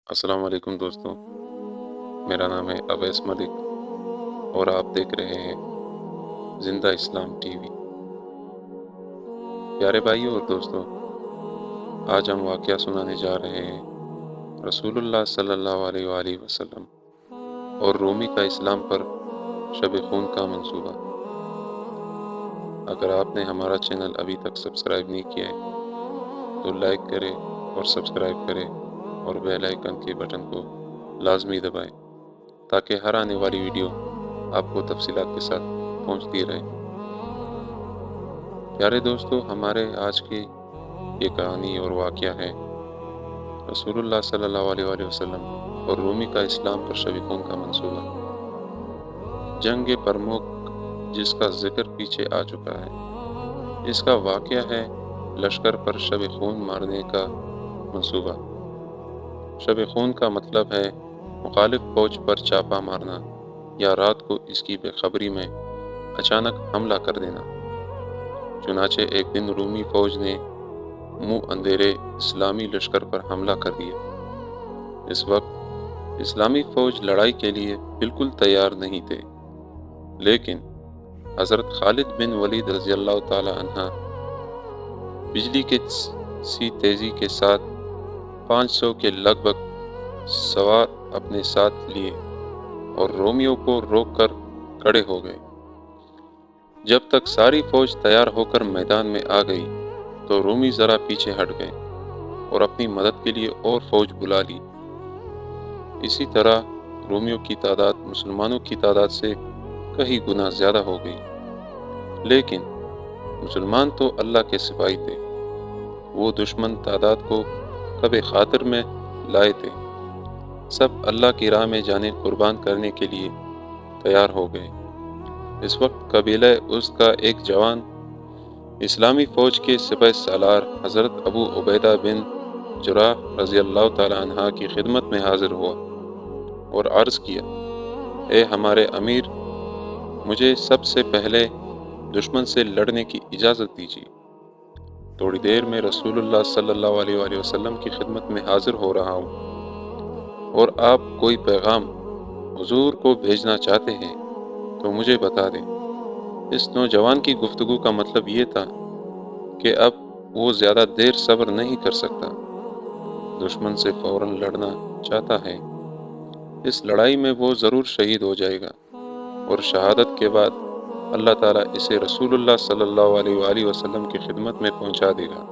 السلام علیکم دوستوں، میرا نام ہے اویس ملک اور آپ دیکھ رہے ہیں زندہ اسلام ٹی وی۔ پیارے بھائیوں اور دوستوں، آج ہم واقعہ سنانے جا رہے ہیں رسول اللہ صلی اللہ علیہ وآلہ وسلم اور رومی کا اسلام پر شب خون کا منصوبہ۔ اگر آپ نے ہمارا چینل ابھی تک سبسکرائب نہیں کیا ہے تو لائک کریں اور سبسکرائب کریں اور بیل آئیکن کے بٹن کو لازمی دبائیں تاکہ ہر آنے والی ویڈیو آپ کو تفصیلات کے ساتھ پہنچتی رہے۔ پیارے دوستو، ہمارے آج کی یہ کہانی اور واقعہ ہے رسول اللہ صلی اللہ علیہ وآلہ وسلم اور رومی کا اسلام پر شب خون کا منصوبہ۔ جنگ پرموک جس کا ذکر پیچھے آ چکا ہے، اس کا واقعہ ہے لشکر پر شب خون مارنے کا منصوبہ۔ شب خون کا مطلب ہے مخالف فوج پر چھاپا مارنا یا رات کو اس کی بے خبری میں اچانک حملہ کر دینا۔ چنانچہ ایک دن رومی فوج نے منہ اندھیرے اسلامی لشکر پر حملہ کر دیا۔ اس وقت اسلامی فوج لڑائی کے لیے بالکل تیار نہیں تھے، لیکن حضرت خالد بن ولید رضی اللہ تعالی عنہ بجلی کے سی تیزی کے ساتھ 500 کے لگ بھگ سوار اپنے ساتھ لیے اور رومیوں کو روک کر کھڑے ہو گئے۔ جب تک ساری فوج تیار ہو کر میدان میں آ گئی تو رومی ذرا پیچھے ہٹ گئے اور اپنی مدد کے لیے اور فوج بلا لی۔ اسی طرح رومیوں کی تعداد مسلمانوں کی تعداد سے کئی گنا زیادہ ہو گئی، لیکن مسلمان تو اللہ کے سپاہی تھے، وہ دشمن تعداد کو کبے خاطر میں لائے تھے۔ سب اللہ کی راہ میں جانیں قربان کرنے کے لیے تیار ہو گئے۔ اس وقت قبیلہ اس کا ایک جوان اسلامی فوج کے سپہ سالار حضرت ابو عبیدہ بن جراح رضی اللہ تعالی عنہ کی خدمت میں حاضر ہوا اور عرض کیا، اے ہمارے امیر، مجھے سب سے پہلے دشمن سے لڑنے کی اجازت دیجیے۔ تھوڑی دیر میں رسول اللہ صلی اللہ علیہ وآلہ وسلم کی خدمت میں حاضر ہو رہا ہوں، اور آپ کوئی پیغام حضور کو بھیجنا چاہتے ہیں تو مجھے بتا دیں۔ اس نوجوان کی گفتگو کا مطلب یہ تھا کہ اب وہ زیادہ دیر صبر نہیں کر سکتا، دشمن سے فوراً لڑنا چاہتا ہے۔ اس لڑائی میں وہ ضرور شہید ہو جائے گا اور شہادت کے بعد اللہ تعالیٰ اسے رسول اللہ صلی اللہ علیہ وآلہ وسلم کی خدمت میں پہنچا دے گا۔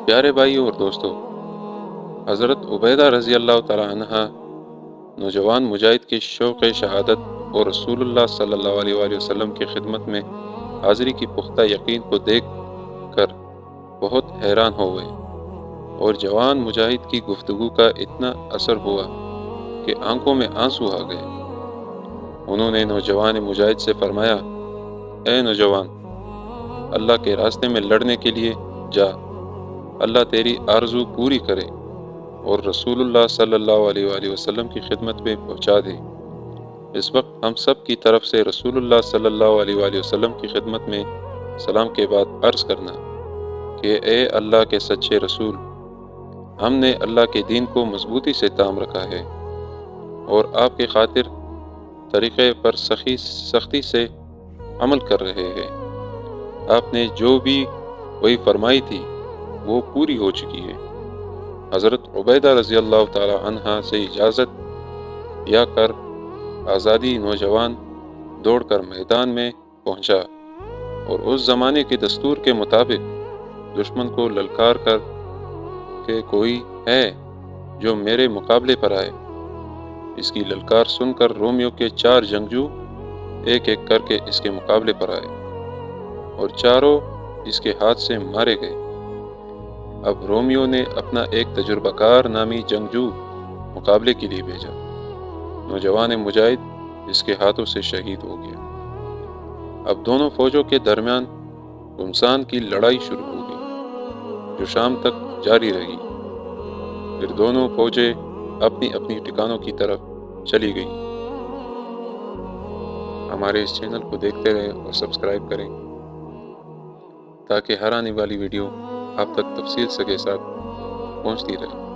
پیارے بھائیوں اور دوستو، حضرت عبیدہ رضی اللہ تعالی عنہ نوجوان مجاہد کے شوق شہادت اور رسول اللہ صلی اللہ علیہ وآلہ وسلم کی خدمت میں حاضری کی پختہ یقین کو دیکھ کر بہت حیران ہو گئے، اور جوان مجاہد کی گفتگو کا اتنا اثر ہوا کہ آنکھوں میں آنسو آ گئے۔ انہوں نے نوجوان مجاہد سے فرمایا، اے نوجوان، اللہ کے راستے میں لڑنے کے لیے جا، اللہ تیری آرزو پوری کرے اور رسول اللہ صلی اللہ علیہ وآلہ وسلم کی خدمت میں پہنچا دے۔ اس وقت ہم سب کی طرف سے رسول اللہ صلی اللہ علیہ وآلہ وسلم کی خدمت میں سلام کے بعد عرض کرنا کہ اے اللہ کے سچے رسول، ہم نے اللہ کے دین کو مضبوطی سے تھام رکھا ہے اور آپ کے خاطر طریقے پر سختی سے عمل کر رہے ہیں۔ آپ نے جو بھی وہی فرمائی تھی وہ پوری ہو چکی ہے۔ حضرت عبیدہ رضی اللہ تعالی عنہ سے اجازت یا کر آزادی نوجوان دوڑ کر میدان میں پہنچا اور اس زمانے کے دستور کے مطابق دشمن کو للکار کر کہ کوئی ہے جو میرے مقابلے پر آئے۔ اس کی للکار سن کر رومیوں کے 4 جنگجو ایک ایک کر کے اس کے مقابلے پر آئے اور چاروں اس کے ہاتھ سے مارے گئے۔ اب رومیوں نے اپنا ایک تجربہ کار نامی جنگجو مقابلے کے لیے بھیجا۔ نوجوان مجاہد اس کے ہاتھوں سے شہید ہو گیا۔ اب دونوں فوجوں کے درمیان گھمسان کی لڑائی شروع ہو گئی، جو شام تک جاری رہی۔ پھر دونوں فوجیں اپنی اپنی ٹھکانوں کی طرف چلی گئیں۔ ہمارے اس چینل کو دیکھتے رہیں اور سبسکرائب کریں تاکہ ہر آنے والی ویڈیو آپ تک تفصیل کے ساتھ پہنچتی رہے۔